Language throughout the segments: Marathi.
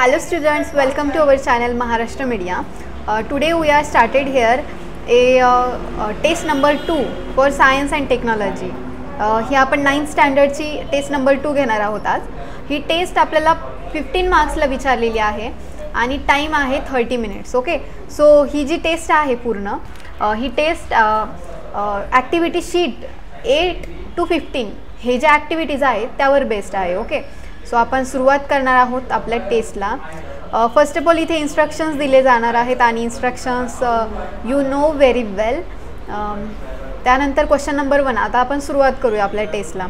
Hello students, welcome to our channel Maharashtra Media. Today we are started here a test number 2 for science and technology. ही आपण 9th स्टँडर्ड ची टेस्ट नंबर 2 घेणार आहोत आज. ही टेस्ट आपल्याला 15 मार्क्सला विचारलेली आहे आणि टाइम आहे 30 मिनिट्स. ओके, सो ही जी टेस्ट आहे पूर्ण ही टेस्ट ॲक्टिव्हिटी शीट 8 to 15 हे जे ॲक्टिव्हिटीज आहेत त्यावर बेस्ड आहे. ओके, सो आपण सुरुवात करणार आहोत आपल्या टेस्टला. फर्स्ट ऑफ ऑल इथे इन्स्ट्रक्शन्स दिले जाणार आहेत आणि इन्स्ट्रक्शन्स यू नो व्हेरी वेल. त्यानंतर क्वेश्चन नंबर 1. आता आपण सुरुवात करूया आपल्या टेस्टला.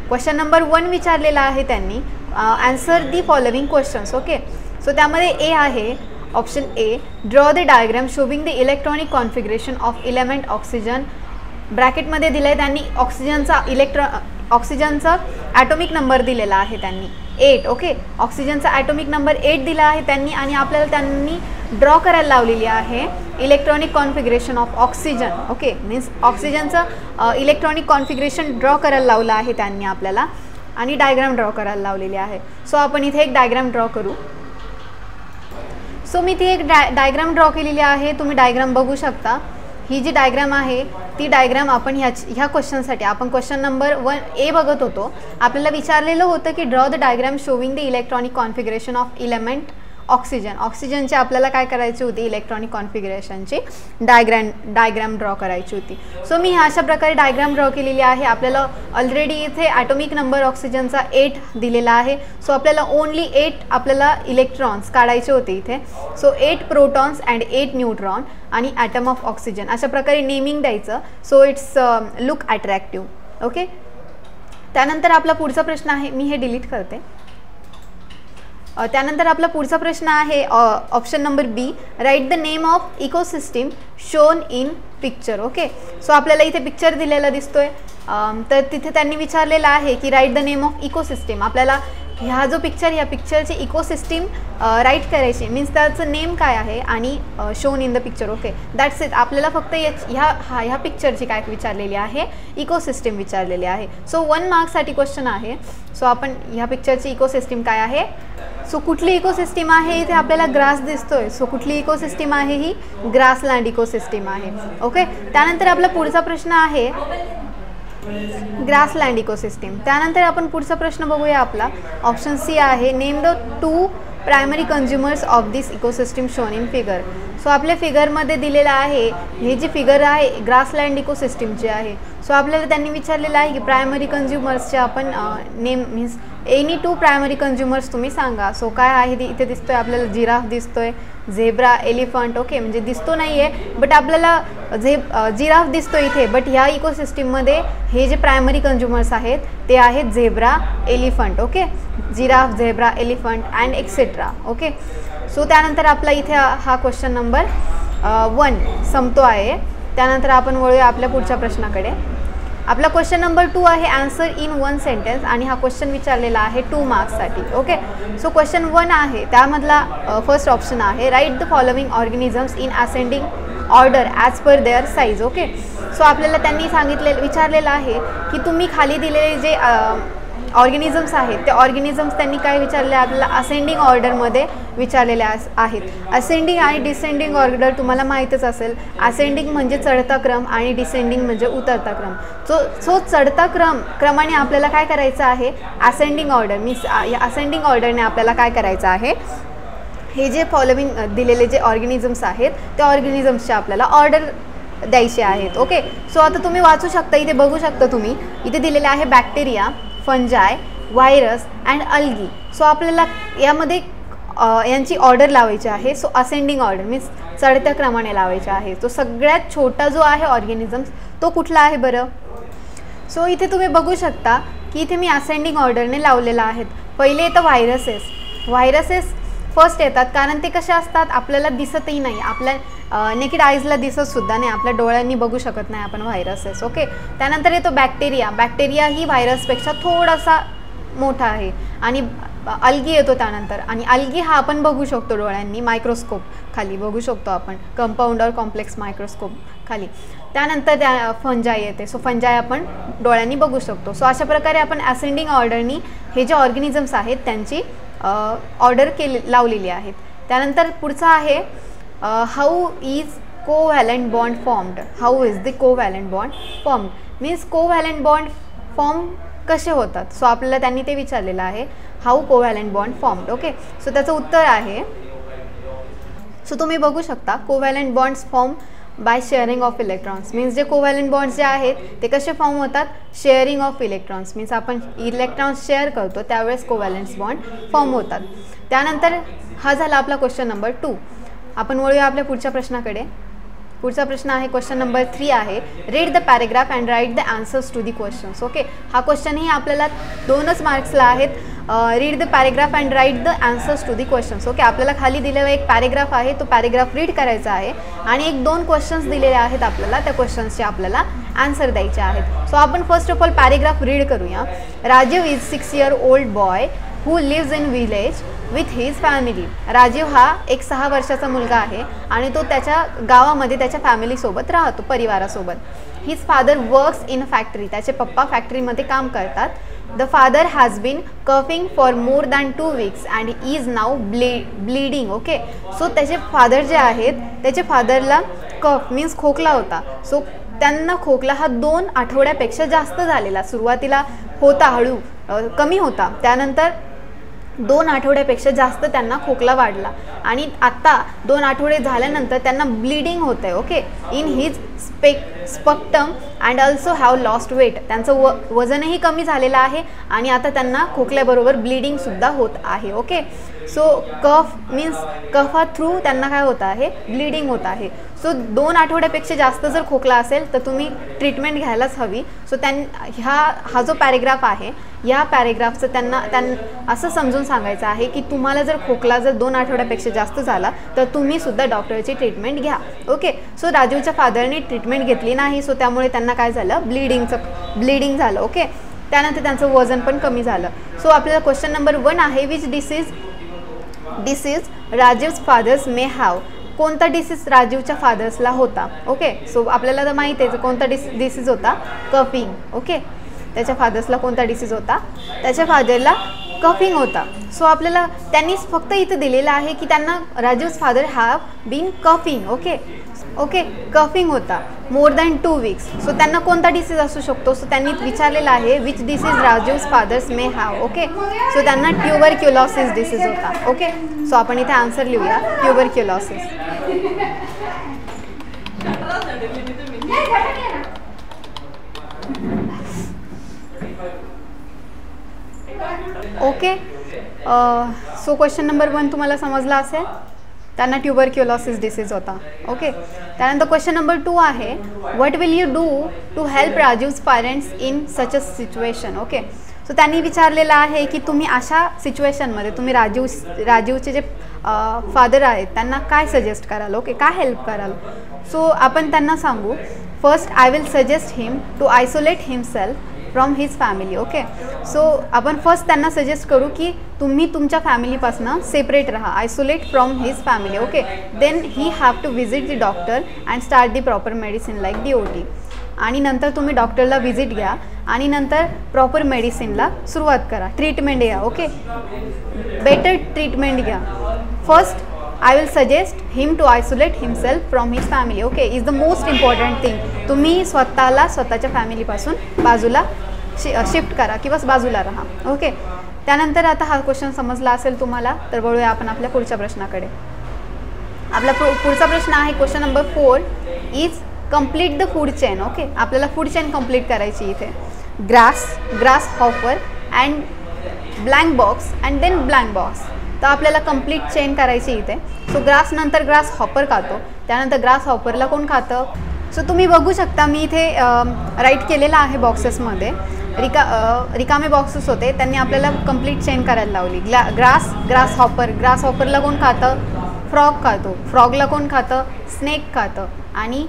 क्वेश्चन नंबर 1 विचारलेला आहे त्यांनी, answer the following questions. Okay, so त्यामध्ये ए आहे option A, draw the diagram showing the electronic configuration of element oxygen. ब्रॅकेटमध्ये दिलं आहे त्यांनी ऑक्सिजनचा ॲटॉमिक नंबर दिलेला आहे त्यांनी 8. ओके, ऑक्सिजनचा ॲटॉमिक नंबर 8 दिला आहे त्यांनी आणि आपल्याला त्यांनी ड्रॉ करायला लावलेली आहे electronic configuration of oxygen. Okay, means ऑक्सिजनचं इलेक्ट्रॉनिक कॉन्फिगरेशन ड्रॉ करायला लावलं आहे त्यांनी आपल्याला आणि डायग्राम ड्रॉ करायला लावलेली आहे. सो आपण इथे एक डायग्राम ड्रॉ करू. सो मी ती एक डायग्राम ड्रॉ केलेली आहे, तुम्ही डायग्राम बघू शकता. ही जी डायग्राम आहे ती डायग्राम आपण ह्या क्वेश्चनसाठी आपण क्वेश्चन नंबर 1 बघत होतो. आपल्याला विचारलेलं होतं की draw the diagram showing the electronic configuration of element oxygen. ऑक्सिजनची आपल्याला काय करायची होती, इलेक्ट्रॉनिक कॉन्फिगरेशनची डायग्राम ड्रॉ करायची होती. सो मी अशा प्रकारे डायग्राम ड्रॉ केलेली आहे. आपल्याला ऑलरेडी इथे ॲटॉमिक नंबर ऑक्सिजनचा 8 दिलेला आहे. सो आपल्याला ओनली 8 आपल्याला इलेक्ट्रॉन्स काढायचे होते इथे. सो 8 प्रोटॉन्स अँड 8 न्यूट्रॉन आणि ॲटम ऑफ ऑक्सिजन अशा प्रकारे नेमिंग द्यायचं. So it's look attractive. Okay, त्यानंतर आपला पुढचा प्रश्न आहे, मी हे डिलीट करते. त्यानंतर आपला पुढचा प्रश्न आहे option number B, write the name of ecosystem shown in picture. Okay, so आपल्याला इथे पिक्चर दिलेला दिसतोय, तर तिथे त्यांनी विचारलेलं आहे की right the name of ecosystem. आपल्याला ह्या जो पिक्चर, ह्या पिक्चरची इकोसिस्टीम राईट करायची, मीन्स त्याचं नेम काय आहे आणि shown in the picture. Okay, that's it. आपल्याला फक्त ह्या पिक्चरची काय विचारलेली आहे, इकोसिस्टीम विचारलेली आहे. सो 1 मार्क्ससाठी क्वेश्चन आहे. सो आपण ह्या पिक्चरची इकोसिस्टीम काय आहे, सो कुठली इकोसिस्टीम आहे, इथे आपल्याला ग्रास दिसतोय. सो कुठली इकोसिस्टीम आहे, ही ग्रासलँड इकोसिस्टीम आहे. ओके, त्यानंतर आपला पुढचा प्रश्न आहे ग्रासलँड इकोसिस्टीम. त्यानंतर आपण पुढचा प्रश्न बघूया. आपला ऑप्शन सी आहे, name the 2 primary consumers of this ecosystem shown in figure. So आपल्या फिगरमध्ये दिलेलं आहे, हे जी फिगर आहे ग्रासलँड इकोसिस्टीमची आहे. सो आपल्याला त्यांनी विचारलेलं आहे की प्रायमरी कन्झ्युमर्सचे आपण name, means any 2 primary consumers तुम्ही सांगा. सो काय आहे, इथे दिसतोय आपल्याला जिराफ दिसतोय, झेब्रा, एलिफंट. ओके, म्हणजे दिसतो नाही आहे बट आपल्याला जिराफ दिसतो इथे, बट ह्या इकोसिस्टीममध्ये हे जे प्रायमरी कन्झ्युमर्स आहेत ते आहेत zebra, elephant. Okay, giraffe, zebra, elephant and etcetera. Okay, so त्यानंतर आपला इथे हा क्वेश्चन नंबर 1 संपतो आहे. त्यानंतर आपण वळूया आपल्या पुढच्या प्रश्नाकडे. आपला क्वेश्चन नंबर 2 आहे, आन्सर इन 1 सेंटेन्स आणि हा क्वेश्चन विचारलेला आहे 2 मार्क्ससाठी. ओके, सो क्वेश्चन 1 आहे त्यामधला फर्स्ट ऑप्शन आहे, write the following organisms in ascending order as per their size. Okay, so आपल्याला त्यांनी विचारलेलं आहे की तुम्ही खाली दिलेले जे ऑर्गॅनिझम्स आहेत ते ऑर्गॅनिझम्स त्यांनी काय विचारले आपल्याला असेंडिंग ऑर्डरमध्ये विचारलेले आहेत. असेंडिंग आणि डिसेंडिंग ऑर्डर तुम्हाला माहीतच असेल. असेंडिंग म्हणजे चढता क्रम आणि डिसेंडिंग म्हणजे उतरता क्रम. सो चढता क्रमाने आपल्याला काय करायचं आहे, असेंडिंग ऑर्डर, मीन्स असेंडिंग ऑर्डरने आपल्याला काय करायचं आहे, हे जे फॉलोइंग दिलेले जे ऑर्गॅनिझम्स आहेत त्या ऑर्गॅनिझम्सचे आपल्याला ऑर्डर द्यायचे आहेत. ओके, सो आता तुम्ही वाचू शकता, इथे बघू शकता तुम्ही, इथे दिलेले आहे bacteria, फंजाय, virus and algae. So आपल्याला यामध्ये यांची ऑर्डर लावायची आहे. सो असेंडिंग ऑर्डर मीन्स चढत्या क्रमाने लावायचे आहे. तो सगळ्यात छोटा जो आहे ऑर्गॅनिझम्स तो कुठला आहे बरं. सो इथे तुम्ही बघू शकता की इथे मी असेंडिंग ऑर्डरने लावलेला आहेत. पहिले येतं व्हायरसेस फर्स्ट येतात, कारण ते कसे असतात आपल्याला दिसतही नाही, आपल्या नेकेड आईजला दिसतसुद्धा नाही, आपल्या डोळ्यांनी बघू शकत नाही आपण व्हायरसेस. ओके, त्यानंतर येतो बॅक्टेरिया ही व्हायरसपेक्षा थोडासा मोठा आहे आणि अल्गी येतो त्यानंतर, आणि अल्गी हा आपण बघू शकतो डोळ्यांनी, मायक्रोस्कोप खाली बघू शकतो आपण, कंपाऊंड और कॉम्प्लेक्स मायक्रोस्कोप खाली. त्यानंतर फंजाय येते. सो फंजाय आपण डोळ्यांनी बघू शकतो. सो अशा प्रकारे आपण असेंडिंग ऑर्डरनी हे जे ऑर्गॅनिझम्स आहेत त्यांची ऑर्डर लावलेली आहेत. त्यानंतर पुढचा आहे how is covalent bond formed. How is the covalent bond formed means covalent bond form कसे होतात. सो आपल्याला त्यांनी ते विचारलेलं आहे how covalent bond formed. Okay, so त्याचं उत्तर आहे, सो तुम्ही बघू शकता covalent bonds form by sharing of electrons. Means जे कोव्हॅलंट बॉन्ड्स जे आहेत ते कसे फॉर्म होतात, शेअरिंग ऑफ इलेक्ट्रॉन्स. मीन्स आपण इलेक्ट्रॉन्स शेअर करतो त्यावेळेस कोव्हॅलंट बॉन्ड फॉर्म होतात. त्यानंतर हा झाला आपला क्वेश्चन नंबर 2. आपण वळूया आपल्या पुढच्या प्रश्नाकडे. पुढचा प्रश्न आहे क्वेश्चन नंबर 3 आहे read the paragraph and write the answers to the questions. Okay, हा क्वेश्चनही आपल्याला 2च मार्क्सला आहेत. Read the paragraph and write the answers to the questions. Okay, आपल्याला खाली दिलेला एक पॅरेग्राफ आहे, तो पॅरेग्राफ रीड करायचा आहे आणि 1-2 क्वेश्चन्स दिलेले आहेत आपल्याला. त्या क्वेश्चन्सचे आपल्याला आन्सर द्यायचे आहेत. सो आपण first of all paragraph read करूया. Rajiv is 6 year old boy who lives in village with his family. Rajiv हा एक 6 वर्षाचा मुलगा आहे आणि तो त्याच्या गावामध्ये त्याच्या फॅमिलीसोबत राहतो, परिवारासोबत. His father works in factory. त्याचे पप्पा फॅक्टरीमध्ये काम करतात. The father has been coughing for more than 2 weeks and is now bleeding. Okay, so त्याचे फादर जे आहेत त्याचे फादरला कफ मीन्स खोकला होता. सो त्यांना खोकला हा 2 आठवड्यापेक्षा जास्त झालेला. सुरुवातीला होता, हळू कमी होता, त्यानंतर 2 आठवड्यापेक्षा जास्त त्यांना खोकला वाढला आणि आत्ता 2 आठवडे झाल्यानंतर त्यांना ब्लीडिंग होतं आहे. Okay, in his sputum and also have lost weight. त्यांचं वजनही कमी झालेलं आहे आणि आता त्यांना खोकल्याबरोबर ब्लीडिंगसुद्धा होत आहे. ओके, सो कफ मीन्स कफा थ्रू त्यांना काय होत आहे, ब्लीडिंग होत आहे. सो 2 आठवड्यापेक्षा जास्त जर खोकला असेल तर तुम्ही ट्रीटमेंट घ्यायलाच हवी. सो हा जो पॅरेग्राफ आहे या पॅरेग्राफचं त्यांना असं समजून सांगायचं आहे की तुम्हाला जर खोकला जर 2 आठवड्यापेक्षा जास्त झाला तर तुम्ही सुद्धा डॉक्टरची ट्रीटमेंट घ्या. ओके, सो राजीवच्या फादरने ट्रीटमेंट घेतली नाही, सो त्यामुळे त्यांना काय झालं, ब्लीडिंग झालं. ओके, त्यानंतर त्यांचं वजन पण कमी झालं. सो आपल्याला क्वेश्चन नंबर 1 आहे which disease Rajiv's fathers may have. कोणता डिसीज राजीवच्या फादर्सला होता. ओके, सो आपल्याला तर माहीत आहे कोणता डिसीज होता, कफिंग. ओके, त्याच्या फादर्सला कोणता डिसीज होता, त्याच्या फादरला कफिंग होता. सो आपल्याला त्यांनी फक्त इथं दिलेलं आहे की त्यांना Rajiv's father have been coughing. Okay, coughing होता मोर दॅन 2 weeks. सो त्यांना कोणता डिसीज असू शकतो. सो त्यांनी विचारलेलं आहे which disease Rajiv's fathers may have. Okay, so त्यांना ट्युबरक्युलोसिस डिसीज होता. ओके, सो आपण इथे आन्सर लिहूया tuberculosis. Okay, so question number 1 तुम्हाला समजला असेल, त्यांना ट्युबरक्युलोसिस डिसीज होता. ओके, त्यानंतर क्वेश्चन नंबर 2 आहे what will you do to help Rajiv's parents in such a situation. Okay, so त्यांनी विचारलेलं आहे की तुम्ही अशा सिच्युएशनमध्ये तुम्ही राजीवचे जे फादर आहेत त्यांना काय सजेस्ट कराल. ओके, काय हेल्प कराल. सो आपण त्यांना सांगू first I will suggest him to isolate himself from his family. Okay, so आपण फर्स्ट त्यांना सजेस्ट करू की तुम्ही तुमच्या फॅमिलीपासून सेपरेट राहा, isolate from his family. Okay, then he have to visit the doctor and start the proper medicine like DOT. आणि नंतर तुम्ही डॉक्टरला व्हिजिट घ्या आणि नंतर प्रॉपर मेडिसिनला सुरुवात करा, ट्रीटमेंट घ्या. ओके, बेटर ट्रीटमेंट घ्या. First I will suggest him to isolate himself from his family. Okay, is the most important thing. तुम्ही स्वतःच्या फॅमिलीपासून बाजूला शिफ्ट करा किंवा बाजूला राहा. ओके, त्यानंतर आता हा क्वेश्चन समजला असेल तुम्हाला, तर वळूया आपण आपल्या पुढच्या प्रश्नाकडे. आपला पुढचा प्रश्न आहे question number 4 is complete the food chain. Okay, आपल्याला फूड चेन कंप्लीट करायची इथे. Grasshopper and blank box and then blank box. तर आपल्याला कंप्लीट चेन करायची इथे. सो ग्रास नंतर ग्रास हॉपर खातो, त्यानंतर ग्रास हॉपरला कोण खातं. सो तुम्ही बघू शकता मी इथे राईट केलेलं आहे बॉक्सेसमध्ये. रिकामे बॉक्सेस होते, त्यांनी आपल्याला कंप्लीट चेन करायला लावली. ग्रास हॉपरला कोण खातं, फ्रॉग खातो. फ्रॉगला कोण खातं, स्नेक खातं. आणि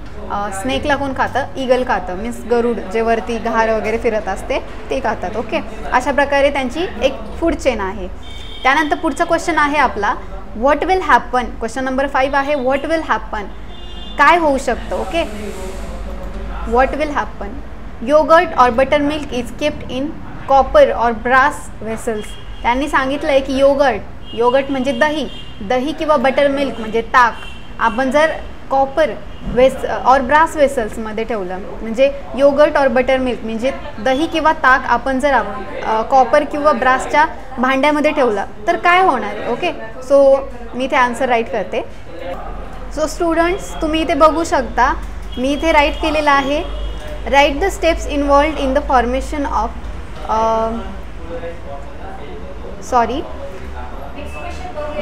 स्नेकला कोण खातं, ईगल खातं. मीन्स गरुड जे वरती घार वगैरे फिरत असते ते खातात. ओके, अशा प्रकारे त्यांची एक फूड चेन आहे. त्यानंतर पुढचा क्वेश्चन आहे आपला what will happen. Question number 5 आहे व्हॉट विल हॅपन, काय होऊ शकतं. Okay, what will happen. Yogurt और butter milk is kept in copper और ब्रास वेसल्स. त्यांनी सांगितलं आहे की योगर्ट म्हणजे दही किंवा बटर मिल्क म्हणजे ताक आपण जर कॉपर और ब्रास वेसल्समध्ये ठेवलं, म्हणजे योगर्ट और बटर मिल्क म्हणजे दही किंवा ताक आपण जर कॉपर किंवा ब्रासच्या भांड्यामध्ये ठेवलं तर काय होणार आहे. ओके, सो मी इथे आन्सर राईट करते. सो स्टुडंट्स, तुम्ही इथे बघू शकता, मी इथे राईट केलेलं आहे, write the steps involved in the formation of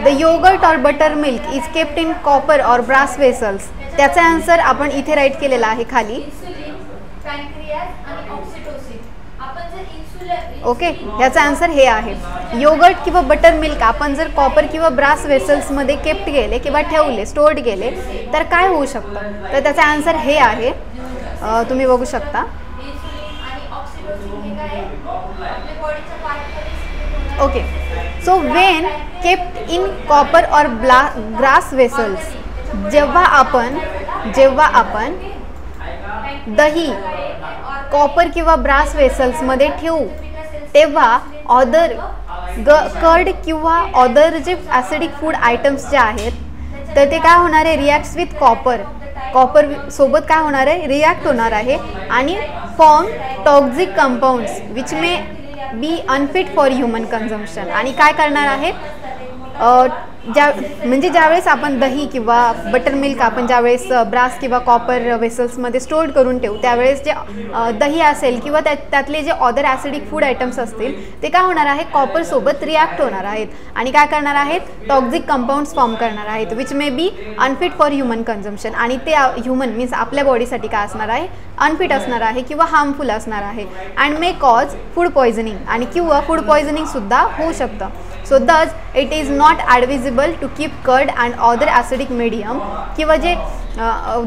the yogurt और butter milk is kept in copper और ब्रास वेसल्स. त्याचा आन्सर आपण इथे राईट केलेला आहे खाली. ओके, ह्याचा आन्सर हे आहे. योगर्ट किंवा बटर मिल्क आपण जर कॉपर किंवा ब्रास वेसल्समध्ये केप्ट केले किंवा ठेवले, स्टोर्ड केले तर काय होऊ शकतं, तर त्याचा आन्सर हे आहे. तुम्ही बघू शकता. Okay, so when kept in copper और ग्रास वेसल्स, जेव्हा आपण दही कॉपर किंवा ब्रास वेसल्समध्ये ठेवू तेव्हा कर्ड किंवा अदर जे ॲसिडिक फूड आयटम्स जे आहेत तर ते काय होणार आहे, रिॲक्ट्स विथ कॉपर सोबत काय होणार आहे, रिॲक्ट होणार आहे आणि form toxic compounds which may be unfit for human consumption. आणि काय करणार आहे, ज्यावेळेस आपण दही किंवा बटर मिल्क आपण ज्यावेळेस ब्रास किंवा कॉपर वेसल्समध्ये स्टोर्ड करून ठेवू त्यावेळेस जे दही असेल किंवा त्यातले जे अदर ॲसिडिक फूड आयटम्स असतील ते काय होणार आहे, कॉपरसोबत रिॲक्ट होणार आहेत आणि काय करणार आहेत, टॉक्सिक कंपाऊंड्स फॉर्म करणार आहेत which may be unfit for human consumption. आणि ते ह्युमन मीन्स आपल्या बॉडीसाठी काय असणार आहे, अनफिट असणार आहे किंवा हार्मफुल असणार आहे and may cause food poisoning आणि किंवा फूड पॉयझनिंगसुद्धा होऊ शकतं. So thus it is not advisable to keep curd and other acidic medium किंवा जे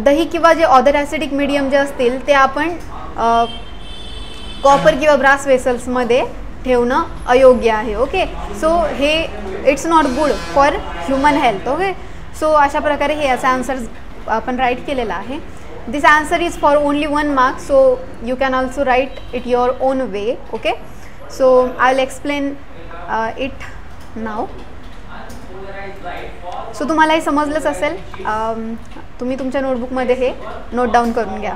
दही किंवा जे अदर ॲसिडिक मीडियम जे असतील ते आपण कॉपर किंवा ब्रास वेसल्समध्ये ठेवणं अयोग्य आहे. ओके, सो हे it's not good for human health. Okay, so अशा प्रकारे हे याचा आन्सर आपण राईट केलेला आहे. This answer is for only 1 mark, so you can also write it your own way. Okay, so I will explain it now. So तुम्हाला हे समजलंच असेल, तुम्ही तुमच्या नोटबुकमध्ये हे नोट डाऊन करून घ्या.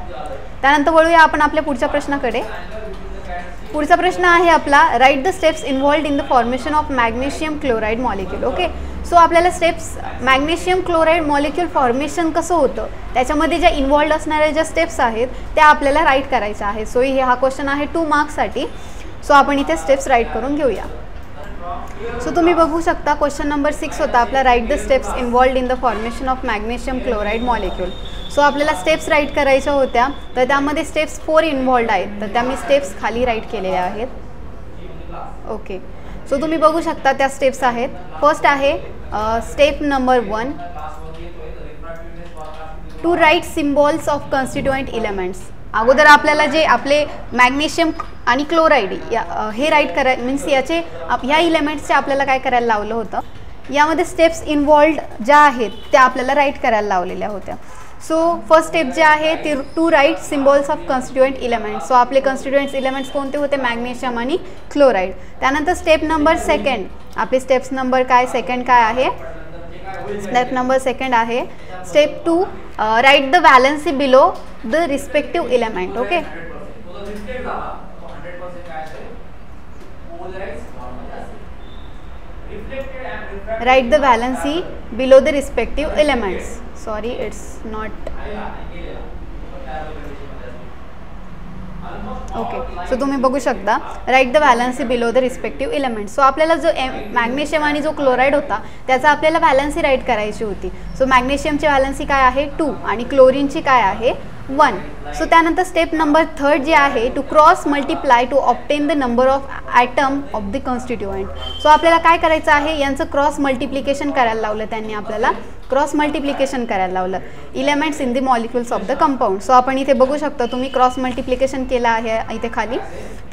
त्यानंतर वळूया आपण आपल्या पुढच्या प्रश्नाकडे. पुढचा प्रश्न आहे आपला, write the steps involved in the formation of magnesium chloride molecule. Okay, so आपल्याला steps magnesium chloride molecule formation कसं होतं त्याच्यामध्ये ज्या इन्व्हॉल्व्ड असणाऱ्या ज्या स्टेप्स आहेत त्या आपल्याला राईट करायच्या आहेत. सो हा क्वेश्चन आहे 2 marksसाठी. सो आपण इथे स्टेप्स राईट करून घेऊया. सो तुम्ही बघू शकता क्वेश्चन नंबर 6 होता आपला, write the steps involved in the formation of magnesium chloride molecule. So आपल्याला स्टेप्स राईट करायच्या होत्या तर त्यामध्ये स्टेप्स 4 इन्व्हॉल्व्ड आहेत तर त्या मी स्टेप्स खाली राईट केलेल्या आहेत. ओके, सो तुम्ही बघू शकता त्या स्टेप्स आहेत. फर्स्ट आहे step number 1, to write symbols of constituent elements. अगोदर आपल्याला जे आपले मॅग्नेशियम आणि क्लोराईड हे राईट मीन्स ह्या इलेमेंट्सचे आपल्याला काय करायला लावलं होतं, यामध्ये स्टेप्स इन्व्हॉल्व्ड ज्या आहेत त्या आपल्याला राईट करायला लावलेल्या होत्या. सो फर्स्ट स्टेप जे आहे ते to write symbols of constituent elements. So आपले कॉन्स्टिट्युएंट्स एलिमेंट्स कोणते होते, मॅग्नेशियम आणि क्लोराईड. त्यानंतर स्टेप नंबर 2, आपले स्टेप्स नंबर काय, सेकंड काय आहे, स्टेप नंबर 2 आहे step 2, write the valency below the respective element. Okay, write the valency below the respective elements. Sorry, it's not. Okay, so तुम्ही बघू शकता write the valency below the respective elements. So आपल्याला जो मॅग्नेशियम आणि जो क्लोराईड होता त्याचा आपल्याला व्हॅलन्सी राईट करायची होती. सो मॅग्नेशियमची व्हॅलन्सी काय आहे 2 आणि क्लोरीनची काय आहे 1. सो त्यानंतर स्टेप नंबर 3 जे आहे to cross multiply to obtain the number of atom of the constituent. So आपल्याला काय करायचं आहे, यांचं क्रॉस मल्टिप्लिकेशन करायला लावलं त्यांनी आपल्याला. क्रॉस मल्टिप्लिकेशन करायला लावलं, elements in the molecules of the compound. So आपण इथे बघू शकता तुम्ही क्रॉस मल्टिप्लिकेशन केलं आहे इथे खाली.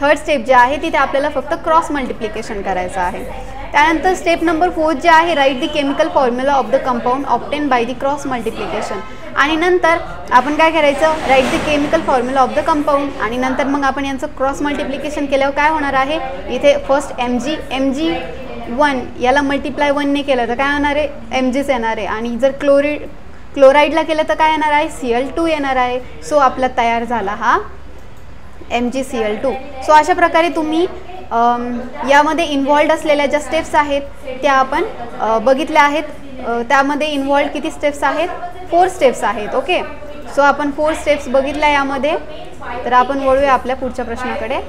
थर्ड स्टेप जे आहे तिथे आपल्याला फक्त क्रॉस मल्टिप्लिकेशन करायचं आहे. त्यानंतर स्टेप नंबर 4 जे आहे write the chemical formula of the compound obtain by the cross multiplication. आणि नंतर आपण काय करायचं, write the chemical formula of the compound आणि नंतर मग आपण यांचं क्रॉस मल्टिप्लिकेशन केल्यावर काय होणार आहे, इथे फर्स्ट Mg1 याला मल्टिप्लाय 1ने केलं तर काय होणार आहे, Mgच येणार आहे. आणि जर क्लोराईडला केलं तर काय येणार आहे, Cl2 येणार आहे. सो आपला तयार झाला हा MgCl2. सो अशा प्रकारे तुम्ही यामध्ये इन्व्हॉल्ड असलेल्या ज्या स्टेप्स आहेत त्या आपण बघितल्या आहेत. त्यामध्ये इन्व्हॉल्ड किती स्टेप्स आहेत, 4 स्टेप्स आहेत. ओके, सो आपण 4 स्टेप्स बघितल्या यामध्ये. तर आपण वळूया आपल्या पुढच्या प्रश्नाकडे.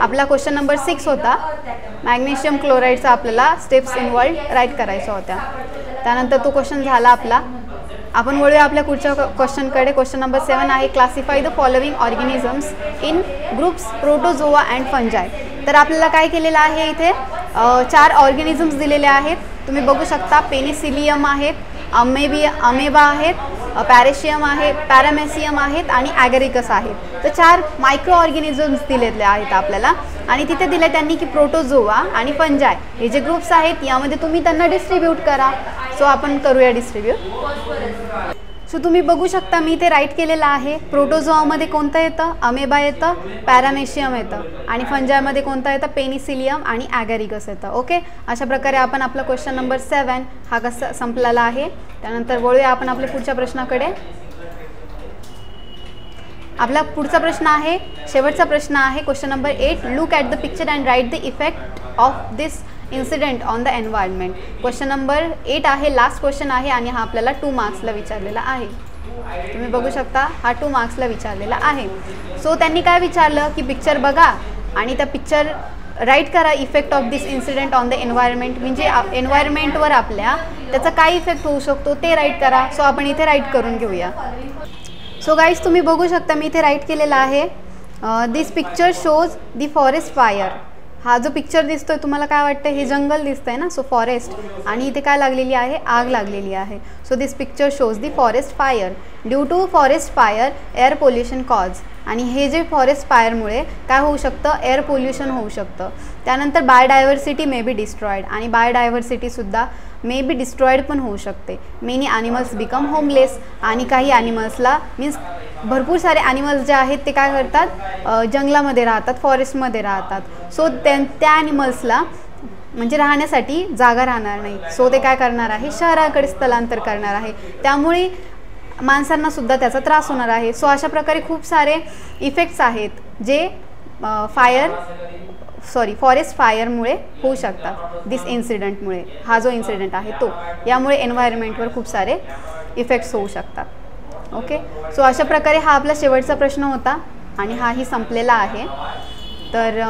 आपला क्वेश्चन नंबर 6 होता, मॅग्नेशियम क्लोराईडचा आपल्याला स्टेप्स इन्व्हॉल्ड राईट करायच्या होत्या. त्यानंतर तो क्वेश्चन झाला आपला. आपण वळूया आपल्या पुढच्या क्वेश्चनकडे. क्वेश्चन नंबर 7 आहे, classify the following organisms in groups protozoa and फंजाय. तर आपल्याला काय केलेलं आहे, इथे 4 ऑर्गॅनिझम्स दिलेले आहेत. तुम्ही बघू शकता, पेनिसिलियम आहेत, अमेबा आहेत, पॅरेशियम आहे, पॅरामेसियम आहेत आणि ॲगरिकस आहेत. तर 4 मायक्रो ऑर्गॅनिझम्स दिलेले आहेत आपल्याला. आणि तिथे दिले त्यांनी की प्रोटोझोआ आणि फंजाय हे जे ग्रुप्स आहेत यामध्ये तुम्ही त्यांना डिस्ट्रीब्यूट करा. सो आपण करूया डिस्ट्रीब्यूट. सो तुम्ही बघू शकता मी इथे राईट केलेलं आहे. प्रोटोझोआमध्ये कोणतं येतं, अमेबा येतं, पॅरामेशियम येतं आणि फंजायमध्ये कोणतं येतं, पेनिसिलियम आणि ॲगरिकस येतं. ओके, अशा प्रकारे आपण आपला क्वेश्चन नंबर 7 हा कसा संपलेला आहे. त्यानंतर वळूया आपण आपल्या पुढच्या प्रश्नाकडे. आपला पुढचा प्रश्न आहे, शेवटचा प्रश्न आहे, question number 8. Look at the picture and write the effect of this incident on the environment. Question number 8 आहे, लास्ट क्वेश्चन आहे आणि हा आपल्याला 2 मार्क्सला विचारलेला आहे. तुम्ही बघू शकता हा 2 मार्क्सला विचारलेला आहे. सो त्यांनी काय विचारलं की पिक्चर बघा आणि त्या पिक्चर राईट करा effect of this incident on the environment. म्हणजे एन्व्हायरमेंटवर आपल्या त्याचा काय इफेक्ट होऊ शकतो ते राईट करा. सो आपण इथे राईट करून घेऊया. सो गाईज तुम्ही बघू शकता मी इथे राईट केलेला आहे, this picture shows the forest fire. हा जो पिक्चर दिसतोय तुम्हाला काय वाटतं, हे जंगल दिसतंय ना, सो फॉरेस्ट, आणि इथे काय लागलेली आहे, आग लागलेली आहे. So this picture shows the forest fire. Due to forest fire air pollution cause. आणि हे जे फॉरेस्ट फायरमुळे काय होऊ शकतं, एअर पोल्युशन होऊ शकतं. त्यानंतर बायोडायव्हर्सिटी मे बी डिस्ट्रॉईड. आणि बायोडायव्हर्सिटीसुद्धा मे बी डिस्ट्रॉईड पण होऊ शकते. Many animals become homeless. आणि काही ॲनिमल्सला मीन्स भरपूर सारे ॲनिमल्स जे आहेत ते काय करतात, जंगलामध्ये राहतात, फॉरेस्टमध्ये राहतात. सो त्या ॲनिमल्सला म्हणजे राहण्यासाठी जागा राहणार नाही. सो ते काय करणार आहे, शहराकडे स्थलांतर करणार आहे. त्यामुळे माणसांनासुद्धा त्याचा त्रास होणार आहे. सो अशा प्रकारे खूप सारे इफेक्ट्स आहेत जे फॉरेस्ट फायरमुळे होऊ शकतात. दिस इन्सिडेंटमुळे, हा जो इन्सिडेंट आहे तो, यामुळे एन्व्हायरमेंटवर खूप सारे इफेक्ट्स होऊ शकतात. ओके, सो अशा प्रकारे हा आपला शेवटचा प्रश्न होता आणि हाही संपलेला आहे. तर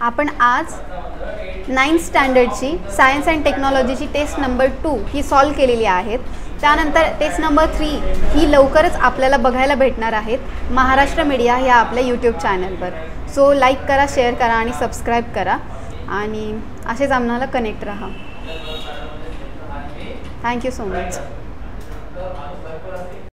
आपण आज 9th स्टँडर्डची सायन्स अँड टेक्नॉलॉजीची टेस्ट नंबर 2 ही सॉल्व केलेली आहेत. त्यानंतर टेस्ट नंबर 3 ही लवकरच आपल्याला बघायला भेटणार आहेत महाराष्ट्र मीडिया ह्या आपल्या यूट्यूब चॅनलवर. सो लाईक करा, शेअर करा आणि सबस्क्राईब करा आणि असेच आम्हाला कनेक्ट राहा. Thank you so much.